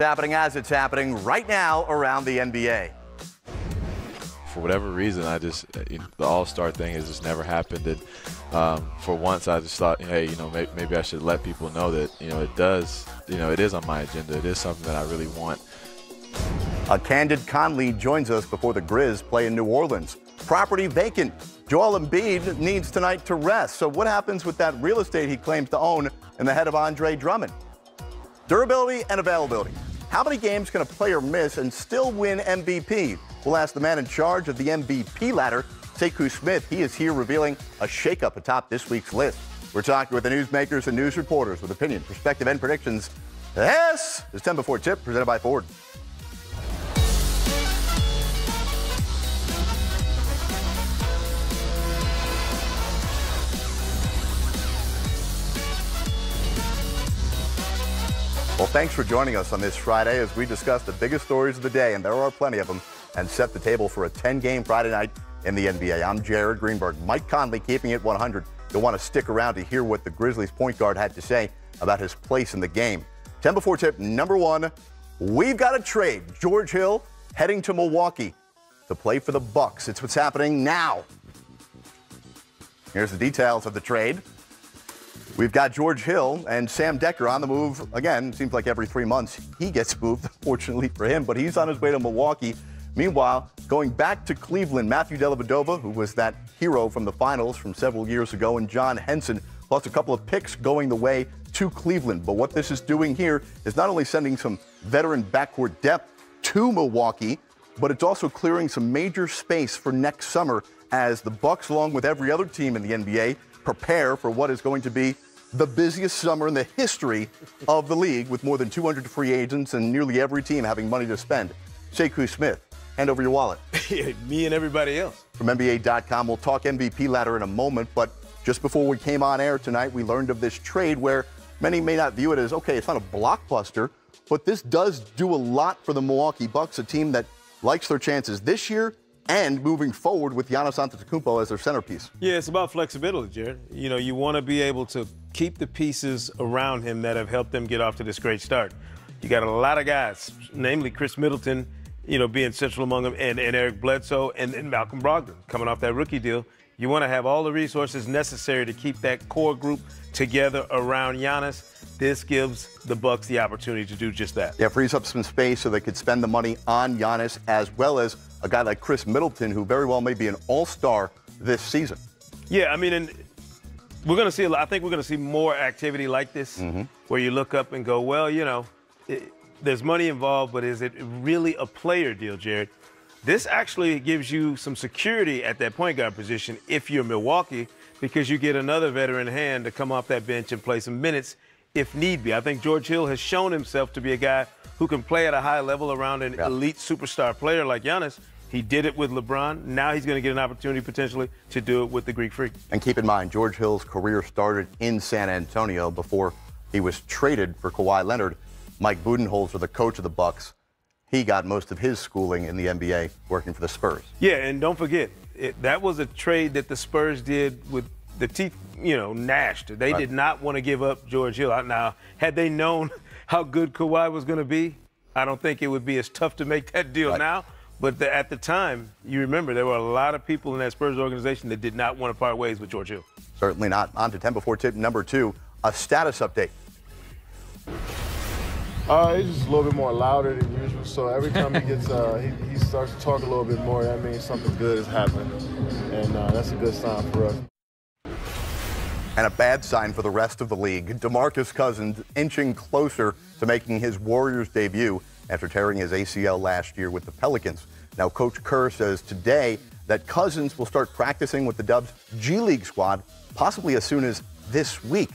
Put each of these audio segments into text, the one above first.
Happening as it's happening right now around the NBA. For whatever reason, the All-Star thing has just never happened. And for once, I just thought, hey, maybe I should let people know that, it is on my agenda. It is something that I really want. A candid Conley joins us before the Grizz play in New Orleans. Property vacant. Joel Embiid needs tonight to rest. So what happens with that real estate he claims to own in the head of Andre Drummond? Durability and availability. How many games can a player miss and still win MVP? We'll ask the man in charge of the MVP ladder, Sekou Smith. He is here revealing a shakeup atop this week's list. We're talking with the newsmakers and news reporters with opinion, perspective, and predictions. This is 10 Before Tip, presented by Ford. Well, thanks for joining us on this Friday as we discuss the biggest stories of the day, and there are plenty of them, and set the table for a 10-game Friday night in the NBA. I'm Jared Greenberg. Mike Conley keeping it 100. You'll want to stick around to hear what the Grizzlies point guard had to say about his place in the game. 10 Before Tip number 1, we've got a trade. George Hill heading to Milwaukee to play for the Bucks. It's what's happening now. Here's the details of the trade. We've got George Hill and Sam Dekker on the move. Again, seems like every 3 months he gets moved, fortunately for him, but he's on his way to Milwaukee. Meanwhile, going back to Cleveland, Matthew Dellavedova, who was that hero from the finals from several years ago, and John Henson, plus a couple of picks going the way to Cleveland. But what this is doing here is not only sending some veteran backcourt depth to Milwaukee, but it's also clearing some major space for next summer as the Bucks, along with every other team in the NBA, prepare for what is going to be the busiest summer in the history of the league, with more than 200 free agents and nearly every team having money to spend. Sekou Smith, hand over your wallet. Me and everybody else. From NBA.com, we'll talk MVP ladder in a moment, but just before we came on air tonight, we learned of this trade where many may not view it as, okay, it's not a blockbuster, but this does do a lot for the Milwaukee Bucks, a team that likes their chances this year and moving forward with Giannis Antetokounmpo as their centerpiece. Yeah, it's about flexibility, Jared. You want to be able to keep the pieces around him that have helped them get off to this great start. You got a lot of guys, namely Chris Middleton, being central among them, and Eric Bledsoe, and Malcolm Brogdon coming off that rookie deal. You want to have all the resources necessary to keep that core group together around Giannis. This gives the Bucks the opportunity to do just that. Yeah, frees up some space so they could spend the money on Giannis, as well as a guy like Chris Middleton, who very well may be an all-star this season. Yeah, and we're going to see I think we're going to see more activity like this, where you look up and go, well, there's money involved, but is it really a player deal, Jared? This actually gives you some security at that point guard position if you're Milwaukee, because you get another veteran hand to come off that bench and play some minutes if need be. I think George Hill has shown himself to be a guy who can play at a high level around an elite superstar player like Giannis. He did it with LeBron. Now he's going to get an opportunity potentially to do it with the Greek Freak. And keep in mind, George Hill's career started in San Antonio before he was traded for Kawhi Leonard. Mike Budenholzer, the coach of the Bucks, he got most of his schooling in the NBA working for the Spurs. Yeah, and don't forget, that was a trade that the Spurs did with the teeth, gnashed. They did not want to give up George Hill. Now, had they known how good Kawhi was going to be, I don't think it would be as tough to make that deal now. But at the time, you remember, there were a lot of people in that Spurs organization that did not want to part ways with George Hill. Certainly not. On to 10 Before Tip number 2, a status update. He's just a little bit more louder than usual. So every time he gets, he starts to talk a little bit more. That means something good has happened, and that's a good sign for us. And a bad sign for the rest of the league. DeMarcus Cousins inching closer to making his Warriors debut after tearing his ACL last year with the Pelicans. Now, Coach Kerr says today that Cousins will start practicing with the Dubs' G League squad, possibly as soon as this week.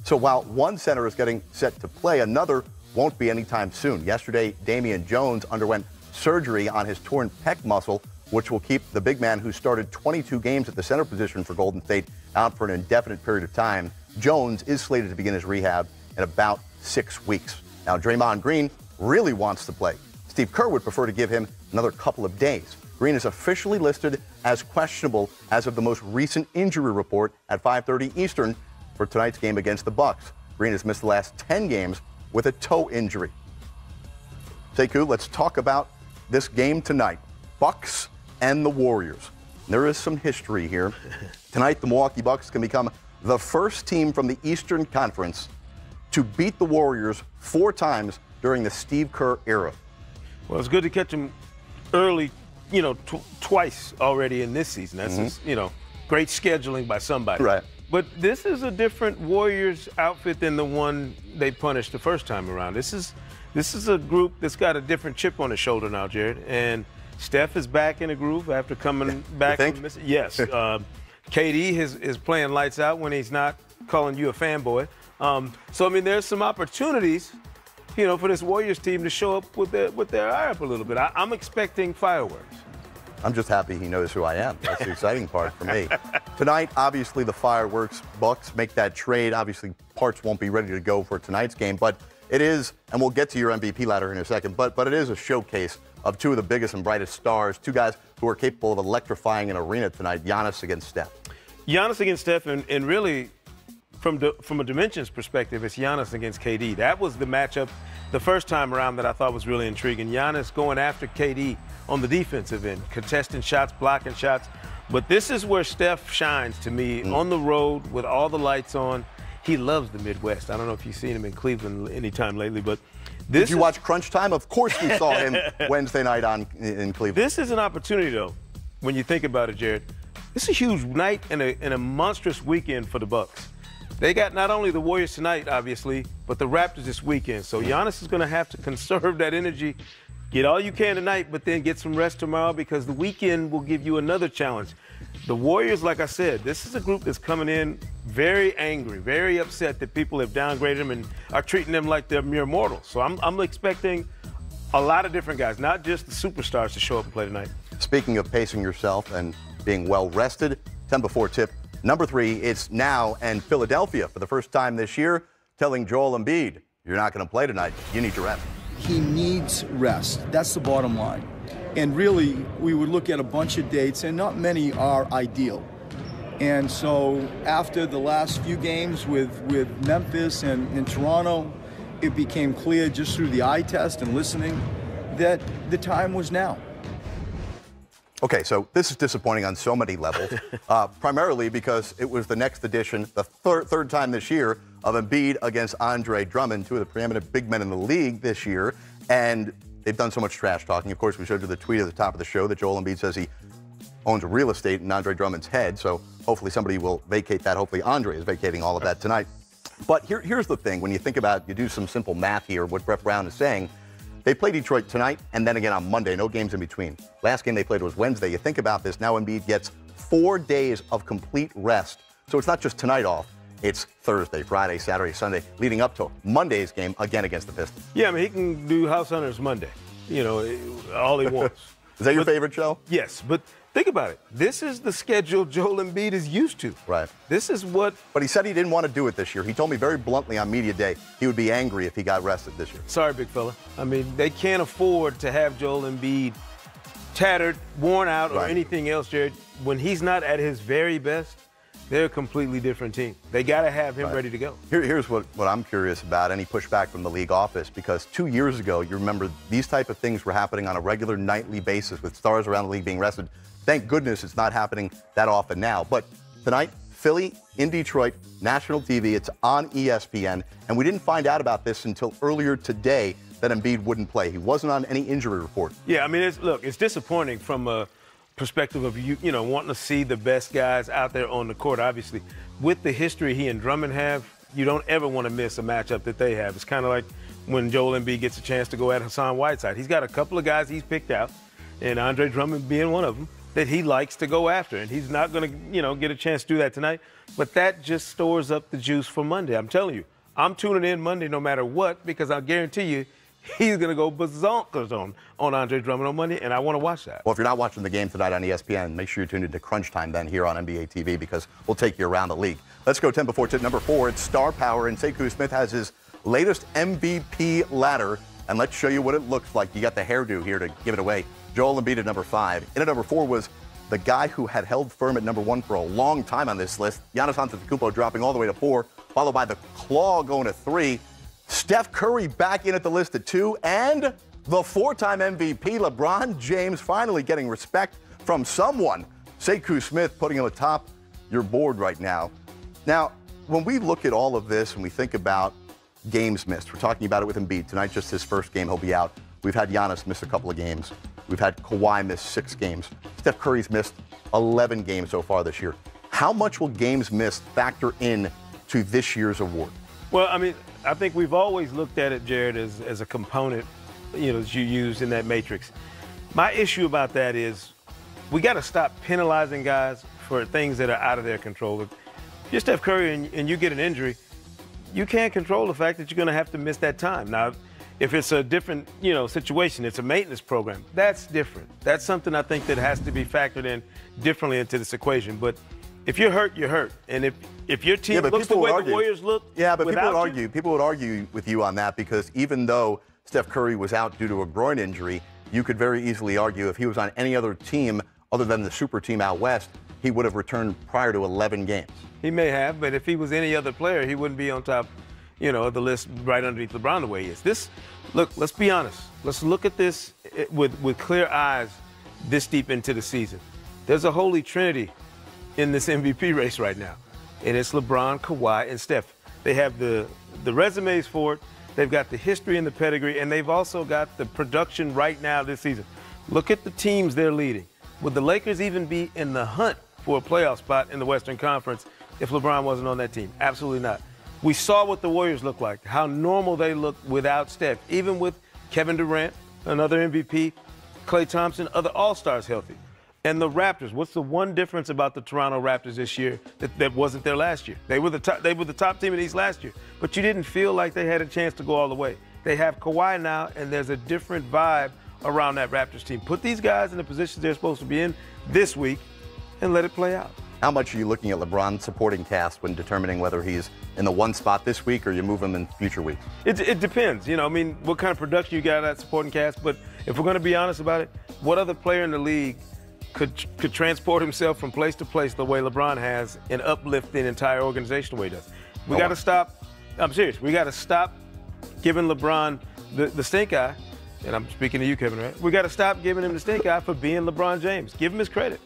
So while one center is getting set to play, another won't be anytime soon. Yesterday, Damian Jones underwent surgery on his torn pec muscle, which will keep the big man who started 22 games at the center position for Golden State out for an indefinite period of time. Jones is slated to begin his rehab in about 6 weeks. Now, Draymond Green really wants to play. Steve Kerr would prefer to give him another couple of days. Green is officially listed as questionable as of the most recent injury report at 5:30 Eastern for tonight's game against the Bucks. Green has missed the last 10 games with a toe injury. Sekou, let's talk about this game tonight. Bucks and the Warriors. There is some history here. Tonight, the Milwaukee Bucks can become the first team from the Eastern Conference to beat the Warriors 4 times during the Steve Kerr era. Well, it's good to catch them early, twice already in this season. That's just, great scheduling by somebody. Right. But this is a different Warriors outfit than the one they punished the first time around. This is a group that's got a different chip on his shoulder now, Jared. And Steph is back in the groove after coming back from missing. Yes. KD is playing lights out when he's not calling you a fanboy. So, I mean, there's some opportunities, for this Warriors team to show up with their eye up a little bit. I'm expecting fireworks. I'm just happy he knows who I am. That's the exciting part for me. Tonight, obviously, the fireworks. Bucks make that trade. Obviously, parts won't be ready to go for tonight's game, but it is, and we'll get to your MVP ladder in a second, but it is a showcase of 2 of the biggest and brightest stars, 2 guys who are capable of electrifying an arena tonight, Giannis against Steph. Giannis against Steph, and really, from a dimensions perspective, it's Giannis against KD. That was the matchup the first time around that I thought was really intriguing. Giannis going after KD on the defensive end, contesting shots, blocking shots. But this is where Steph shines to me, on the road with all the lights on. He loves the Midwest. I don't know if you've seen him in Cleveland anytime lately, but Did you watch Crunch Time? Of course we saw him Wednesday night in Cleveland. This is an opportunity, though, when you think about it, Jared. This is a huge night and a monstrous weekend for the Bucks. They got not only the Warriors tonight, obviously, but the Raptors this weekend. So Giannis is going to have to conserve that energy, get all you can tonight, but then get some rest tomorrow because the weekend will give you another challenge. The Warriors, like I said, this is a group that's coming in very angry, very upset that people have downgraded them and are treating them like they're mere mortals. So I'm expecting a lot of different guys, not just the superstars, to show up and play tonight. Speaking of pacing yourself and being well rested, 10 before tip. Number 3, it's now and Philadelphia for the first time this year telling Joel Embiid, you're not going to play tonight. You need to rest. He needs rest. That's the bottom line. And really, we would look at a bunch of dates, and not many are ideal. And so after the last few games with Memphis and Toronto, it became clear just through the eye test and listening that the time was now. Okay, so this is disappointing on so many levels, primarily because it was the next edition, the third time this year, of Embiid against Andre Drummond, 2 of the preeminent big men in the league this year, and they've done so much trash talking. Of course, we showed you the tweet at the top of the show that Joel Embiid says he owns real estate in Andre Drummond's head, so hopefully somebody will vacate that. Hopefully Andre is vacating all of that tonight. But here's the thing. When you think about, you do some simple math here, what Brett Brown is saying, they play Detroit tonight and then again on Monday, no games in between. Last game they played was Wednesday. You think about this, now Embiid gets 4 days of complete rest. So it's not just tonight off, it's Thursday, Friday, Saturday, Sunday, leading up to Monday's game again against the Pistons. Yeah, I mean, he can do House Hunters Monday, all he wants. Is that your favorite show? Yes, but think about it. This is the schedule Joel Embiid is used to. Right. This is what... But he said he didn't want to do it this year. He told me very bluntly on media day he would be angry if he got rested this year. Sorry, big fella. I mean, they can't afford to have Joel Embiid tattered, worn out, or anything else, Jared. When he's not at his very best, they're a completely different team. They got to have him ready to go. Here's what I'm curious about, any pushback from the league office, because 2 years ago, you remember these type of things were happening on a regular nightly basis with stars around the league being rested. Thank goodness it's not happening that often now. But tonight, Philly in Detroit, national TV, it's on ESPN, and we didn't find out about this until earlier today that Embiid wouldn't play. He wasn't on any injury report. Yeah, I mean, it's disappointing from a perspective of wanting to see the best guys out there on the court. Obviously, with the history he and Drummond have, you don't ever want to miss a matchup that they have. It's kind of like when Joel Embiid gets a chance to go at Hassan Whiteside. He's got a couple of guys he's picked out, and Andre Drummond being one of them, that he likes to go after, and he's not going to, get a chance to do that tonight. But that just stores up the juice for Monday. I'm telling you, I'm tuning in Monday no matter what, because I guarantee you he's going to go bazonkers on Andre Drummond on Monday, and I want to watch that. Well, if you're not watching the game tonight on ESPN, make sure you tune into Crunch Time then here on NBA TV, because we'll take you around the league. Let's go 10 before tip number 4. It's star power, and Sekou Smith has his latest MVP ladder, and let's show you what it looks like. You got the hairdo here to give it away. Joel Embiid at number 5. In at number 4 was the guy who had held firm at number 1 for a long time on this list, Giannis Antetokounmpo, dropping all the way to 4, followed by the Claw going to 3. Steph Curry back in at the list at 2, and The four-time MVP, LeBron James, finally getting respect from someone. Sekou Smith putting him atop your board right now. Now, when we look at all of this and we think about games missed, we're talking about it with Embiid. Tonight, just his first game, he'll be out. We've had Giannis miss a couple of games. We've had Kawhi miss 6 games. Steph Curry's missed 11 games so far this year. How much will games missed factor in to this year's award? Well, I mean, I think we've always looked at it, Jared, as a component, that you use in that matrix. My issue about that is we got to stop penalizing guys for things that are out of their control. If you're Steph Curry and you get an injury, you can't control the fact that you're going to have to miss that time. Now, if it's a different, situation, it's a maintenance program, that's different. That's something I think that has to be factored in differently into this equation. But if you're hurt, you're hurt. And if your team looks the way the Warriors look, people would argue with you on that, because even though Steph Curry was out due to a groin injury, you could very easily argue if he was on any other team other than the super team out west, he would have returned prior to 11 games. He may have, but if he was any other player, he wouldn't be on top, of the list right underneath LeBron the way he is. Look, let's be honest. Let's look at this with clear eyes this deep into the season. There's a holy trinity in this MVP race right now, and it's LeBron, Kawhi, and Steph. They have the resumes for it. They've got the history and the pedigree, and they've also got the production right now this season. Look at the teams they're leading. Would the Lakers even be in the hunt for a playoff spot in the Western Conference if LeBron wasn't on that team? Absolutely not. We saw what the Warriors look like, how normal they look without Steph, even with Kevin Durant, another MVP, Klay Thompson, other All-Stars healthy. And the Raptors, what's the one difference about the Toronto Raptors this year that wasn't there last year? They were the top team in the East last year, but you didn't feel like they had a chance to go all the way. They have Kawhi now, and there's a different vibe around that Raptors team. Put these guys in the positions they're supposed to be in this week and let it play out. How much are you looking at LeBron's supporting cast when determining whether he's in the one spot this week or you move him in future weeks? It depends. What kind of production you got out of that supporting cast. But if we're going to be honest about it, what other player in the league could transport himself from place to place the way LeBron has and uplift the entire organization the way he does? We got to stop. I'm serious. We got to stop giving LeBron the stink eye. And I'm speaking to you, Kevin, right? We got to stop giving him the stink eye for being LeBron James. Give him his credit.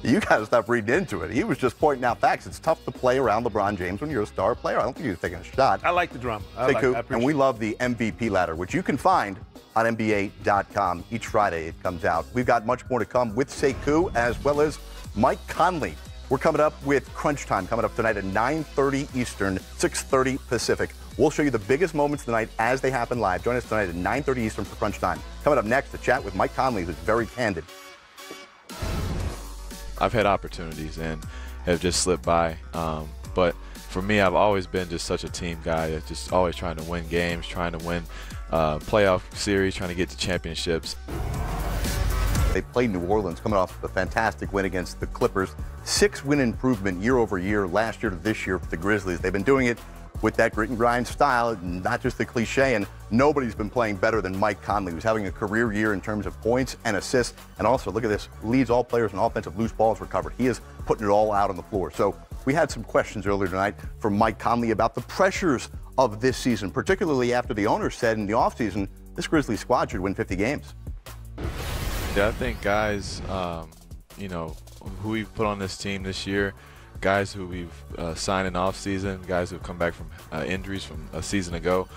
You got to stop reading into it. He was just pointing out facts. It's tough to play around LeBron James when you're a star player. I don't think he was taking a shot. I like the drama. And we love the MVP ladder, which you can find on NBA.com. Each Friday it comes out. We've got much more to come with Sekou as well as Mike Conley. We're coming up with Crunch Time coming up tonight at 9:30 Eastern, 6:30 Pacific. We'll show you the biggest moments tonight as they happen live. Join us tonight at 9:30 Eastern for Crunch Time. Coming up next, to chat with Mike Conley, who's very candid. I've had opportunities and have just slipped by. But for me, I've always been just such a team guy, just always trying to win games, trying to win playoff series, trying to get to championships. They played New Orleans, coming off a fantastic win against the Clippers. 6-win improvement year over year, last year to this year for the Grizzlies. They've been doing it with that grit and grind style, not just the cliche, and nobody's been playing better than Mike Conley, who's having a career year in terms of points and assists, and also, look at this, leads all players in offensive loose balls recovered. He is putting it all out on the floor. So we had some questions earlier tonight from Mike Conley about the pressures of this season, particularly after the owner said in the offseason this Grizzlies squad should win 50 games. Yeah, I think guys, who we've put on this team this year, guys who we've signed in off-season, guys who have come back from injuries from a season ago,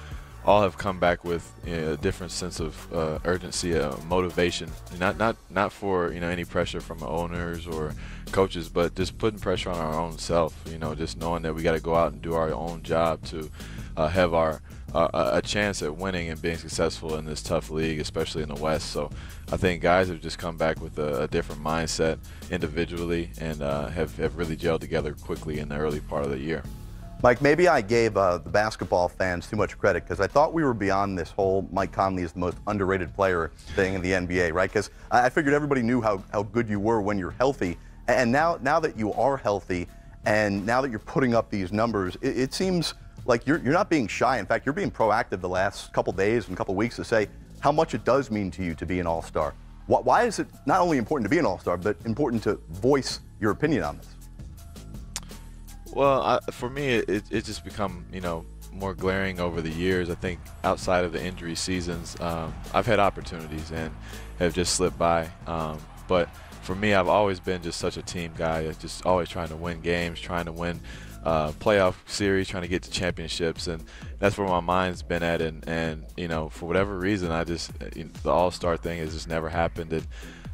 all have come back with a different sense of urgency, motivation. Not for any pressure from owners or coaches, but just putting pressure on our own self. Just knowing that we got to go out and do our own job to have a chance at winning and being successful in this tough league, especially in the West. So I think guys have just come back with a different mindset individually and have really gelled together quickly in the early part of the year. Mike, maybe I gave the basketball fans too much credit because I thought we were beyond this whole Mike Conley is the most underrated player thing in the NBA, right? Because I figured everybody knew how good you were when you're healthy. And now that you are healthy and now that you're putting up these numbers, it seems like you're not being shy. In fact, you're being proactive the last couple days and couple weeks to say how much it does mean to you to be an all-star. Why is it not only important to be an all-star, but important to voice your opinion on this? Well, for me, it just become, more glaring over the years. I think outside of the injury seasons, I've had opportunities and have just slipped by. But for me, I've always been just such a team guy, just always trying to win games, trying to win playoff series, trying to get to championships, and that's where my mind's been at. And you know, for whatever reason, the All-Star thing has just never happened.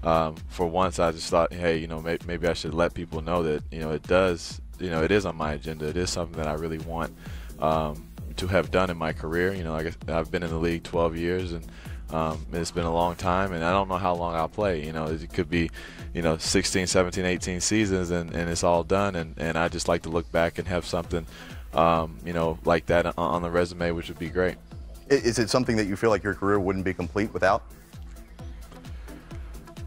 And for once, I just thought, hey, you know, maybe I should let people know that, you know, it is on my agenda. It is something that I really want to have done in my career. You know, like I've been in the league 12 years, and it's been a long time, and I don't know how long I'll play. You know, it could be, you know, 16, 17, 18 seasons, and it's all done. And I just like to look back and have something, you know, like that on the resume, which would be great. Is it something that you feel like your career wouldn't be complete without?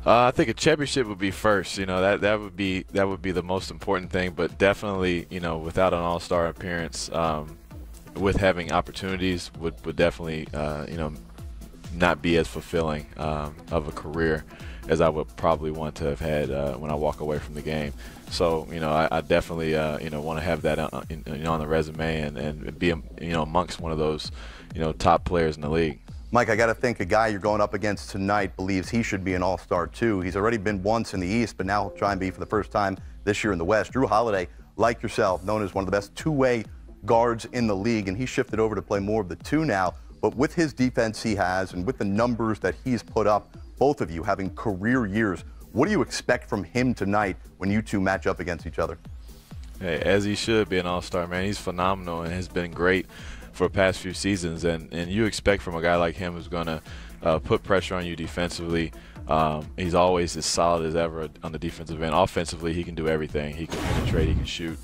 I think a championship would be first. You know, that would be the most important thing. But definitely, you know, without an All-Star appearance, with having opportunities would definitely, you know, not be as fulfilling of a career as I would probably want to have had when I walk away from the game. So, you know, I definitely, you know, want to have that you know, on the resume and be, you know, amongst one of those, you know, top players in the league. Mike, I got to think a guy you're going up against tonight believes he should be an All-Star too. He's already been once in the East, but now he'll try and be for the first time this year in the West. Drew Holiday, like yourself, known as one of the best two-way guards in the league, and he shifted over to play more of the two now. But with his defense he has and with the numbers that he's put up, both of you having career years, what do you expect from him tonight when you two match up against each other? Hey, as he should be an All-Star, man. He's phenomenal and has been great for the past few seasons. And you expect from a guy like him who's going to put pressure on you defensively. He's always as solid as ever on the defensive end. Offensively, he can do everything. He can penetrate, he can shoot.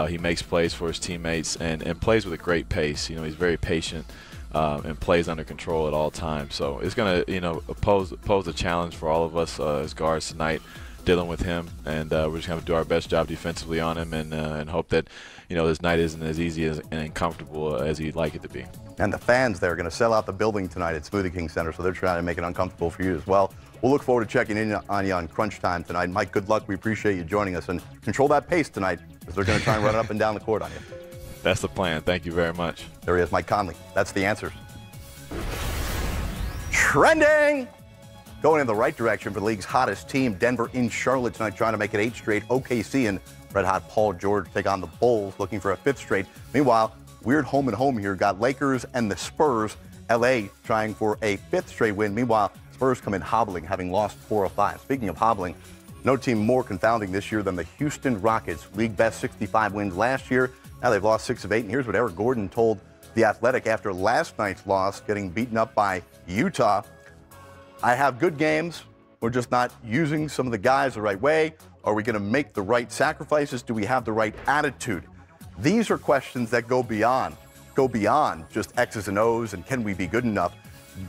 He makes plays for his teammates and plays with a great pace. You know, he's very patient. And plays under control at all times. So it's going to, you know, pose a challenge for all of us as guards tonight, dealing with him. And we're just going to do our best job defensively on him and hope that, you know, this night isn't as easy and comfortable as he'd like it to be. And the fans there are going to sell out the building tonight at Smoothie King Center, so they're trying to make it uncomfortable for you as well. We'll look forward to checking in on you on Crunch Time tonight. Mike, good luck. We appreciate you joining us. And control that pace tonight, because they're going to try and run it up and down the court on you. That's the plan. Thank you very much. There he is, Mike Conley. That's the answers. Trending! Going in the right direction for the league's hottest team, Denver in Charlotte tonight, trying to make it 8 straight. OKC and red-hot Paul George take on the Bulls, looking for a 5th straight. Meanwhile, weird home and home here. Got Lakers and the Spurs. LA trying for a 5th straight win. Meanwhile, Spurs come in hobbling, having lost 4 of 5. Speaking of hobbling, no team more confounding this year than the Houston Rockets. League best 65 wins last year. Now they've lost 6 of 8. And here's what Eric Gordon told The Athletic after last night's loss, getting beaten up by Utah. I have good games. We're just not using some of the guys the right way. Are we going to make the right sacrifices? Do we have the right attitude? These are questions that go beyond just X's and O's and can we be good enough.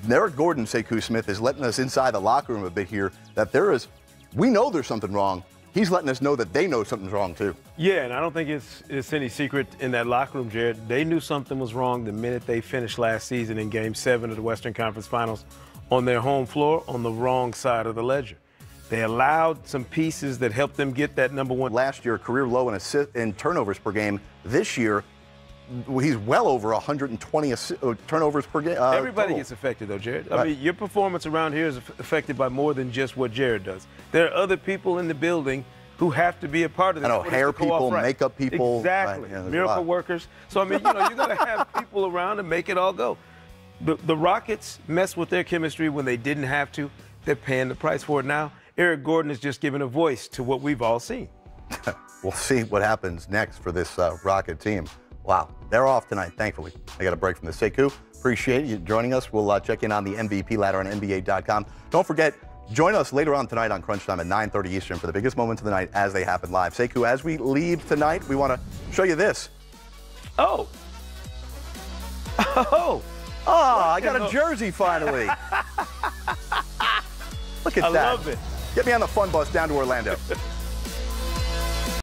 Eric Gordon, Sekou Smith, is letting us inside the locker room a bit here that we know there's something wrong. He's letting us know that they know something's wrong too. Yeah, and I don't think it's any secret in that locker room, Jared. They knew something was wrong the minute they finished last season in Game 7 of the Western Conference Finals on their home floor on the wrong side of the ledger. They allowed some pieces that helped them get that number one. Last year, career low in turnovers per game. This year, he's well over 120 turnovers per game. Everybody total. gets affected, though, Jared. Right. I mean, your performance around here is affected by more than just what Jared does. There are other people in the building who have to be a part of this. I know, hair people, makeup people. Exactly. Right, yeah, miracle workers. So, I mean, you know, you got to have people around to make it all go. The Rockets messed with their chemistry when they didn't have to. They're paying the price for it now. Eric Gordon is just giving a voice to what we've all seen. We'll see what happens next for this Rocket team. Wow, they're off tonight, thankfully. I got a break from the Sekou. Appreciate you joining us. We'll check in on the MVP ladder on NBA.com. Don't forget, join us later on tonight on Crunch Time at 9:30 Eastern for the biggest moments of the night as they happen live. Sekou, as we leave tonight, we want to show you this. Oh. I got a jersey finally. Look at that. I love it. Get me on the fun bus down to Orlando.